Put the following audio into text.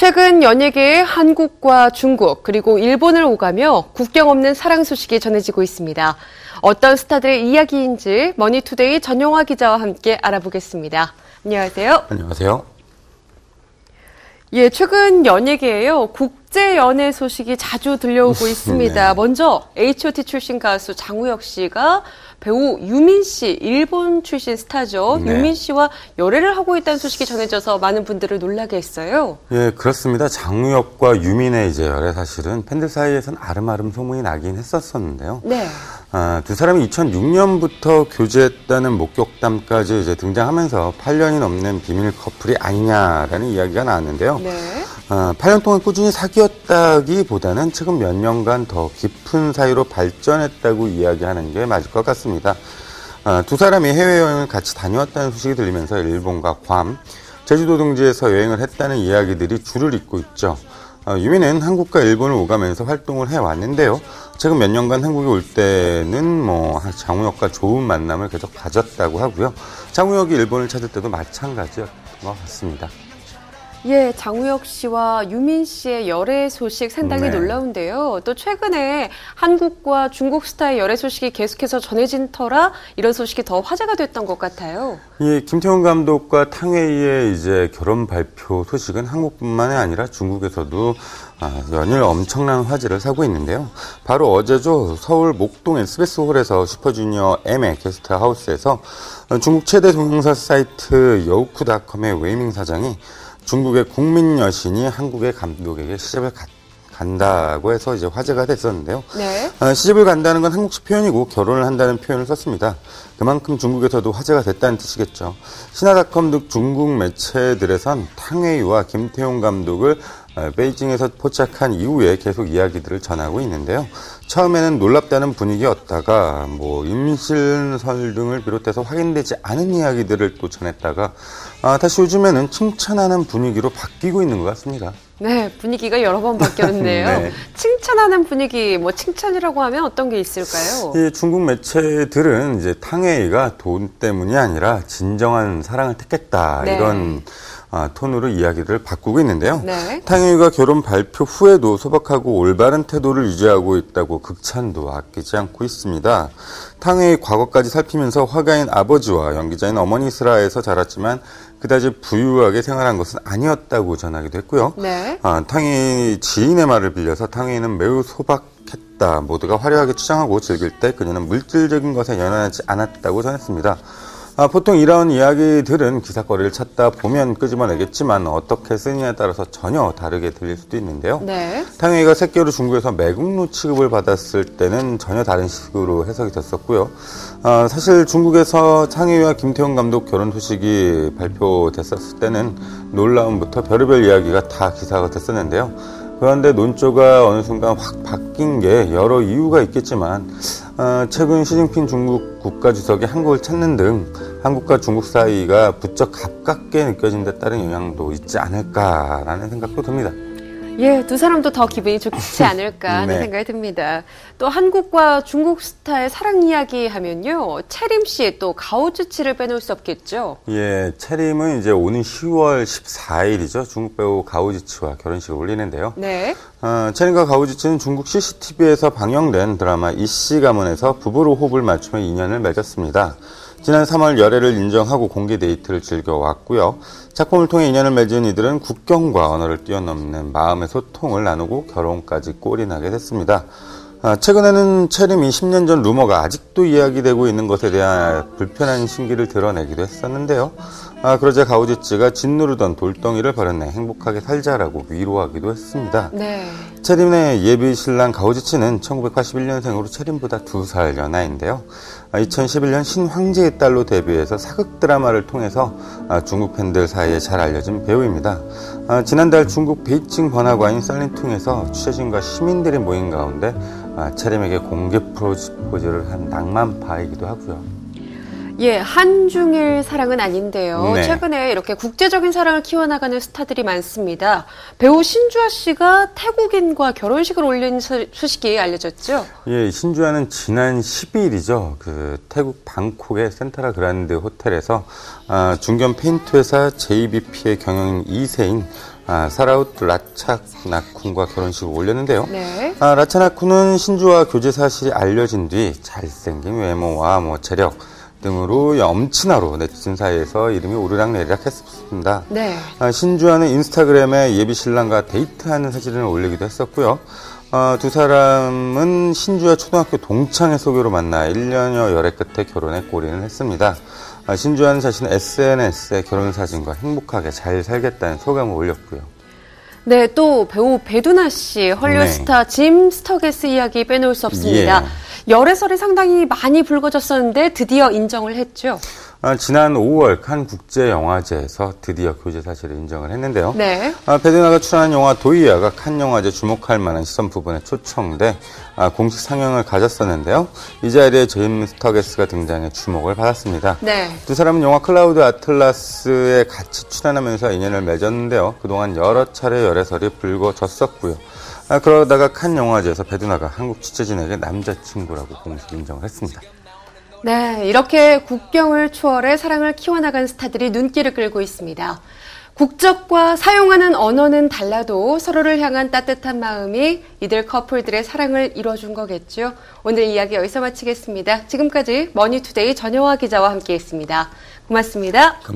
최근 연예계에 한국과 중국 그리고 일본을 오가며 국경 없는 사랑 소식이 전해지고 있습니다. 어떤 스타들의 이야기인지 머니투데이 전용화 기자와 함께 알아보겠습니다. 안녕하세요. 안녕하세요. 예, 최근 연예계에요. 국제 연애 소식이 자주 들려오고 있습니다. 네. 먼저 H.O.T 출신 가수 장우혁 씨가 배우 유민 씨, 일본 출신 스타죠. 네. 유민 씨와 열애를 하고 있다는 소식이 전해져서 많은 분들을 놀라게 했어요. 예, 그렇습니다. 장우혁과 유민의 열애 사실은 팬들 사이에서는 아름아름 소문이 나긴 했었는데요. 네. 두 사람이 2006년부터 교제했다는 목격담까지 등장하면서 8년이 넘는 비밀 커플이 아니냐라는 이야기가 나왔는데요. 네. 8년 동안 꾸준히 사귀었다기보다는 최근 몇 년간 더 깊은 사이로 발전했다고 이야기하는 게 맞을 것 같습니다. 두 사람이 해외여행을 같이 다녀왔다는 소식이 들리면서 일본과 괌, 제주도 등지에서 여행을 했다는 이야기들이 줄을 잇고 있죠. 유민은 한국과 일본을 오가면서 활동을 해왔는데요. 최근 몇 년간 한국에 올 때는 장우혁과 좋은 만남을 계속 가졌다고 하고요. 장우혁이 일본을 찾을 때도 마찬가지였던 것 같습니다. 예, 장우혁 씨와 유민 씨의 열애 소식 상당히 네. 놀라운데요. 또 최근에 한국과 중국 스타의 열애 소식이 계속해서 전해진 터라 이런 소식이 더 화제가 됐던 것 같아요. 예, 김태훈 감독과 탕웨이의 결혼 발표 소식은 한국뿐만이 아니라 중국에서도 연일 엄청난 화제를 사고 있는데요. 바로 어제죠. 서울 목동 SBS홀에서 슈퍼주니어 M의 게스트하우스에서 중국 최대 동영상 사이트 여우쿠닷컴의 웨이밍 사장이 중국의 국민 여신이 한국의 감독에게 시집을 간다고 해서 화제가 됐었는데요. 네. 시집을 간다는 건 한국식 표현이고 결혼을 한다는 표현을 썼습니다. 그만큼 중국에서도 화제가 됐다는 뜻이겠죠. 신화닷컴 등 중국 매체들에선 탕웨이와 김태용 감독을 베이징에서 포착한 이후에 계속 이야기들을 전하고 있는데요. 처음에는 놀랍다는 분위기였다가 임실설 등을 비롯해서 확인되지 않은 이야기들을 또 전했다가 다시 요즘에는 칭찬하는 분위기로 바뀌고 있는 것 같습니다. 네, 분위기가 여러 번 바뀌었네요. 네. 칭찬하는 분위기, 칭찬이라고 하면 어떤 게 있을까요? 이 중국 매체들은 탕웨이가 돈 때문이 아니라 진정한 사랑을 택했다. 네. 이런 톤으로 이야기를 바꾸고 있는데요. 네. 탕웨이가 결혼 발표 후에도 소박하고 올바른 태도를 유지하고 있다고 극찬도 아끼지 않고 있습니다. 탕웨이 과거까지 살피면서 화가인 아버지와 연기자인 어머니 슬하에서 자랐지만 그다지 부유하게 생활한 것은 아니었다고 전하기도 했고요. 네. 탕웨이 지인의 말을 빌려서 탕웨이는 매우 소박했다. 모두가 화려하게 추장하고 즐길 때 그녀는 물질적인 것에 연연하지 않았다고 전했습니다. 보통 이런 이야기들은 기사거리를 찾다 보면 끄집어내겠지만 어떻게 쓰느냐에 따라서 전혀 다르게 들릴 수도 있는데요. 네. 탕웨이가 새끼로 중국에서 매국노 취급을 받았을 때는 전혀 다른 식으로 해석이 됐었고요. 사실 중국에서 탕웨이와 김태훈 감독 결혼 소식이 발표됐었을 때는 놀라움부터 별의별 이야기가 다 기사가 됐었는데요. 그런데 논조가 어느 순간 확 바뀐 게 여러 이유가 있겠지만 최근 시진핑 중국 국가주석이 한국을 찾는 등 한국과 중국 사이가 부쩍 가깝게 느껴진 데 따른 영향도 있지 않을까라는 생각도 듭니다. 예, 두 사람도 더 기분이 좋지 않을까 하는 네. 생각이 듭니다. 또 한국과 중국 스타의 사랑 이야기 하면요. 채림 씨 또 가오즈치를 빼놓을 수 없겠죠. 예, 채림은 오는 10월 14일이죠. 중국 배우 가오지치와 결혼식을 올리는데요. 네. 채림과 가오지치는 중국 CCTV에서 방영된 드라마 이씨 가문에서 부부로 호흡을 맞추며 인연을 맺었습니다. 지난 3월 열애를 인정하고 공개 데이트를 즐겨왔고요. 작품을 통해 인연을 맺은 이들은 국경과 언어를 뛰어넘는 마음의 소통을 나누고 결혼까지 꼴이 나게 됐습니다. 최근에는 채림이 10년 전 루머가 아직도 이야기되고 있는 것에 대한 불편한 심기를 드러내기도 했었는데요. 그러자 가오지치가 짓누르던 돌덩이를 버렸네, 행복하게 살자라고 위로하기도 했습니다. 네. 채림의 예비 신랑 가오지치는 1981년생으로 채림보다 2살 연하인데요. 2011년 신황제의 딸로 데뷔해서 사극 드라마를 통해서 중국 팬들 사이에 잘 알려진 배우입니다. 지난달 중국 베이징 번화가인 쌀린퉁에서 취재진과 시민들이 모인 가운데 채림에게 공개 프로포즈를 한 낭만파이기도 하고요. 예, 한중일 사랑은 아닌데요. 네. 최근에 이렇게 국제적인 사랑을 키워나가는 스타들이 많습니다. 배우 신주아 씨가 태국인과 결혼식을 올린 소식이 알려졌죠? 예, 신주아는 지난 10일이죠. 태국 방콕의 센트라 그란드 호텔에서 중견 페인트 회사 JBP의 경영인 2세인 사라웃 라차나쿤과 결혼식을 올렸는데요. 네. 라차나쿤은 신주와 교제 사실이 알려진 뒤 잘생긴 외모와 재력 등으로 엄친아로 네티즌 사이에서 이름이 오르락내리락 했습니다. 네. 신주와는 인스타그램에 예비 신랑과 데이트하는 사진을 올리기도 했었고요. 두 사람은 신주와 초등학교 동창의 소개로 만나 1년여 열애 끝에 결혼에 골인을 했습니다. 신주와는 자신의 SNS에 결혼 사진과 행복하게 잘 살겠다는 소감을 올렸고요. 네, 또 배우 배두나 씨, 헐리우드 스타 짐 스터게스 이야기 빼놓을 수 없습니다. 열애설이 상당히 많이 불거졌었는데 드디어 인정을 했죠. 지난 5월 칸 국제영화제에서 드디어 교제 사실을 인정을 했는데요. 네. 배두나가 출연한 영화 도이아가 칸 영화제 주목할 만한 시선 부분에 초청돼 공식 상영을 가졌었는데요. 이 자리에 짐 스터게스가 등장해 주목을 받았습니다. 네. 두 사람은 영화 클라우드 아틀라스에 같이 출연하면서 인연을 맺었는데요. 그동안 여러 차례 열애설이 불거졌었고요. 그러다가 칸 영화제에서 배두나가 한국 취재진에게 남자친구라고 공식 인정을 했습니다. 네, 이렇게 국경을 초월해 사랑을 키워나간 스타들이 눈길을 끌고 있습니다. 국적과 사용하는 언어는 달라도 서로를 향한 따뜻한 마음이 이들 커플들의 사랑을 이뤄준 거겠죠. 오늘 이야기 여기서 마치겠습니다. 지금까지 머니투데이 전영화 기자와 함께했습니다. 고맙습니다. 감사합니다.